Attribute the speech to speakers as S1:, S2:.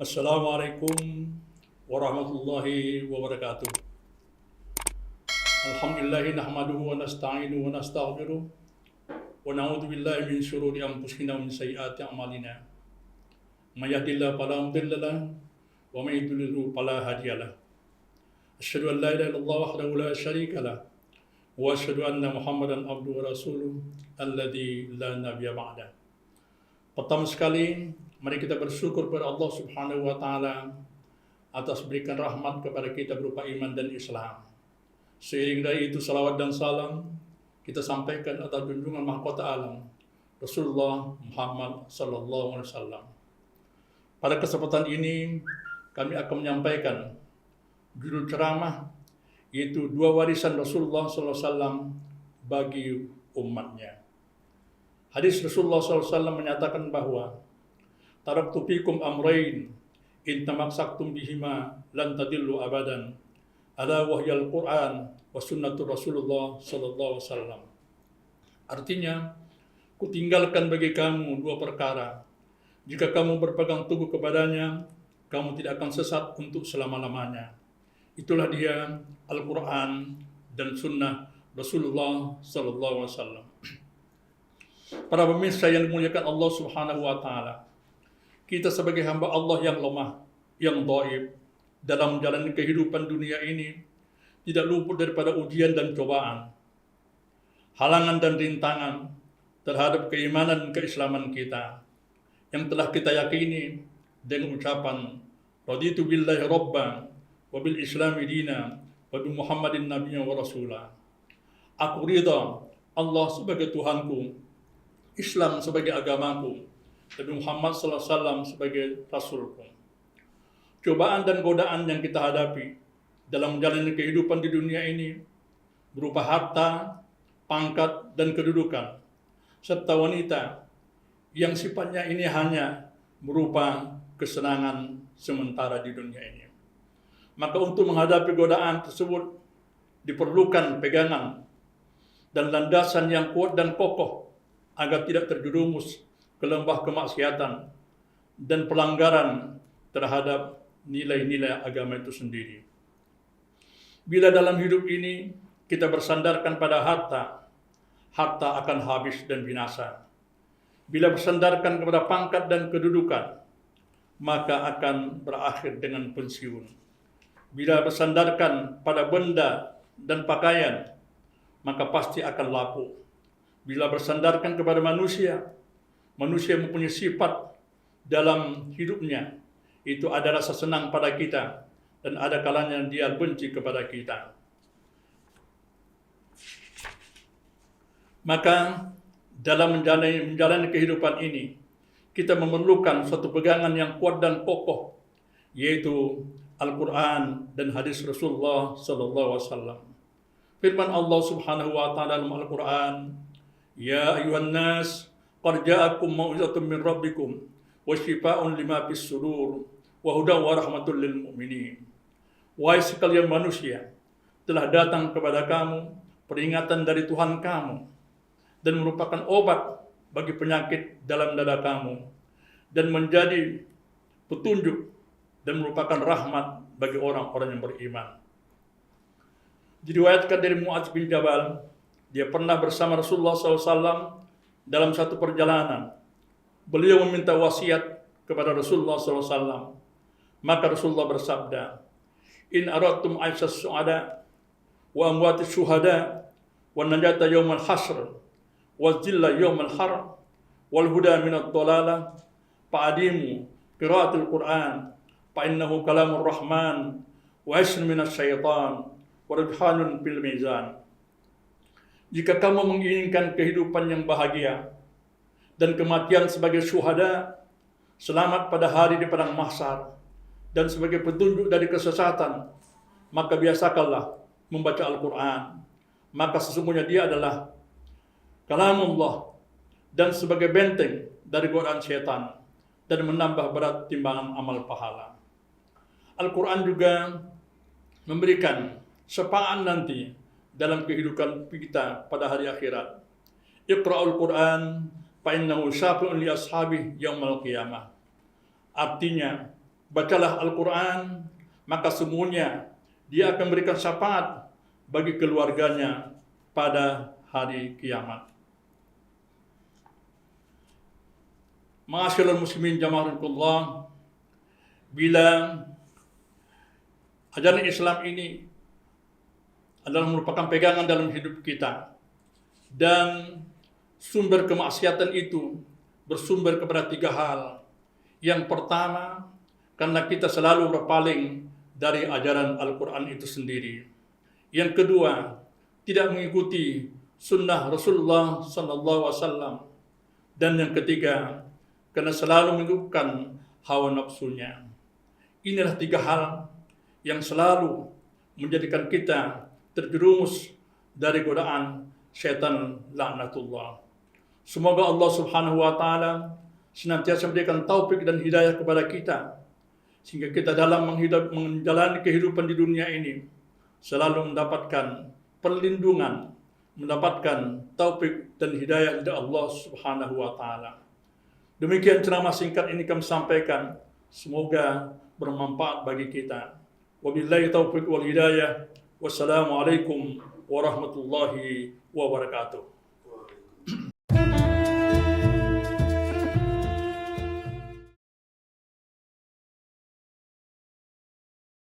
S1: Assalamualaikum warahmatullahi wabarakatuh. Alhamdulillahi nahmaduhu wa nasta'inuhu wa nastaghfiruh wa na'udzu billahi min syururi anfusina wa min sayyiati a'malina. May yahdihillahu fala mudilla lahu wa may yudlil fala hadiya lahu. Asyhadu an la ilaha illallah wahdahu la syarika lahu wa asyhadu anna Muhammadan abduhu wa rasuluh alladzi la nabiyya ba'da. Pertama sekali, mari kita bersyukur kepada Allah Subhanahu wa taala atas berikan rahmat kepada kita berupa iman dan Islam. Seiring dari itu salawat dan salam kita sampaikan atas junjungan mahkota alam Rasulullah Muhammad sallallahu alaihi wasallam. Pada kesempatan ini kami akan menyampaikan judul ceramah yaitu dua warisan Rasulullah sallallahu alaihi wasallam bagi umatnya. Hadis Rasulullah SAW menyatakan bahwa taraktu fikum amrayn in tamassaktum bihima lan tadillu abadan ala wahyal Quran wa sunnatur Rasulullah sallallahu alaihi wasallam. Artinya, kutinggalkan bagi kamu dua perkara. Jika kamu berpegang teguh kepadanya, kamu tidak akan sesat untuk selama-lamanya. Itulah dia Al-Quran dan sunnah Rasulullah sallallahu alaihi wasallam. Para pemirsa yang dimuliakan Allah Subhanahu wa taala, kita sebagai hamba Allah yang lemah, yang dhaif dalam menjalani kehidupan dunia ini tidak luput daripada ujian dan cobaan, halangan dan rintangan terhadap keimanan dan keislaman kita yang telah kita yakini dengan ucapan raditu billahi rabban wa bil islami dina wa bi Muhammadin nabiyyan wa rasula. Aku ridha Allah sebagai Tuhanku, Islam sebagai agamaku, Nabi Muhammad SAW sebagai Rasulku. Cobaan dan godaan yang kita hadapi dalam menjalani kehidupan di dunia ini berupa harta, pangkat, dan kedudukan, serta wanita yang sifatnya ini hanya berupa kesenangan sementara di dunia ini. Maka untuk menghadapi godaan tersebut diperlukan pegangan dan landasan yang kuat dan kokoh agar tidak terjerumus ke lembah kemaksiatan dan pelanggaran terhadap nilai-nilai agama itu sendiri. Bila dalam hidup ini kita bersandarkan pada harta, harta akan habis dan binasa. Bila bersandarkan kepada pangkat dan kedudukan, maka akan berakhir dengan pensiun. Bila bersandarkan pada benda dan pakaian, maka pasti akan lapuk. Bila bersandarkan kepada manusia, manusia mempunyai sifat dalam hidupnya, itu ada rasa senang pada kita, dan ada kalanya dia benci kepada kita. Maka dalam menjalani kehidupan ini, kita memerlukan suatu pegangan yang kuat dan kokoh, yaitu Al-Quran dan hadis Rasulullah SAW. Firman Allah Subhanahu wa taala dalam Al-Quran, Ya ayuhan nas, qad ja'akum mau'izatun min rabbikum wa syifaa'un lima fis sudur wa hudan wa rahmatul lil mu'minin. Wahai sekalian manusia, telah datang kepada kamu peringatan dari Tuhan kamu dan merupakan obat bagi penyakit dalam dada kamu dan menjadi petunjuk dan merupakan rahmat bagi orang-orang yang beriman. Diriwayatkan dari Mu'adz bin Jabal, dia pernah bersama Rasulullah SAW dalam satu perjalanan. Beliau meminta wasiat kepada Rasulullah SAW. Maka Rasulullah bersabda, In aradtum aisyas su'ada, wa amwatis syuhada, wa najata yawmal hasr, wa zilla yawmal har, wal huda minat dolala, fa'adimu qiraatul Qur'an, fa'innahu kalamur rahman, wa isn minas syaitan, wa rujhanun bil mizan. Jika kamu menginginkan kehidupan yang bahagia dan kematian sebagai syuhada, selamat pada hari di padang mahsyar, dan sebagai petunjuk dari kesesatan, maka biasakanlah membaca Al-Quran. Maka sesungguhnya dia adalah kalamullah dan sebagai benteng dari godaan syaitan dan menambah berat timbangan amal pahala. Al-Quran juga memberikan syafaat nanti dalam kehidupan kita pada hari akhirat. Iqra'ul Quran fa innahu syafi'un li ashabihi yaumal qiyamah. Artinya, bacalah Al-Quran, maka semuanya dia akan memberikan syafaat bagi keluarganya pada hari kiamat. Ma'asyiral muslimin jamaahullah, bila ajaran Islam ini adalah merupakan pegangan dalam hidup kita, dan sumber kemaksiatan itu bersumber kepada 3 hal. Yang pertama, karena kita selalu berpaling dari ajaran Al-Quran itu sendiri. Yang kedua, tidak mengikuti sunnah Rasulullah SAW. Dan yang ketiga, karena selalu mengikutkan hawa nafsunya. Inilah 3 hal yang selalu menjadikan kita terjerumus dari godaan syaitan laknatullah. Semoga Allah Subhanahu wa taala senantiasa memberikan taufik dan hidayah kepada kita, sehingga kita dalam menjalani kehidupan di dunia ini selalu mendapatkan perlindungan, mendapatkan taufik dan hidayah dari Allah Subhanahu wa taala. Demikian ceramah singkat ini kami sampaikan, semoga bermanfaat bagi kita. Wabillahi taufiq wal hidayah. Wassalamualaikum warahmatullahi wabarakatuh.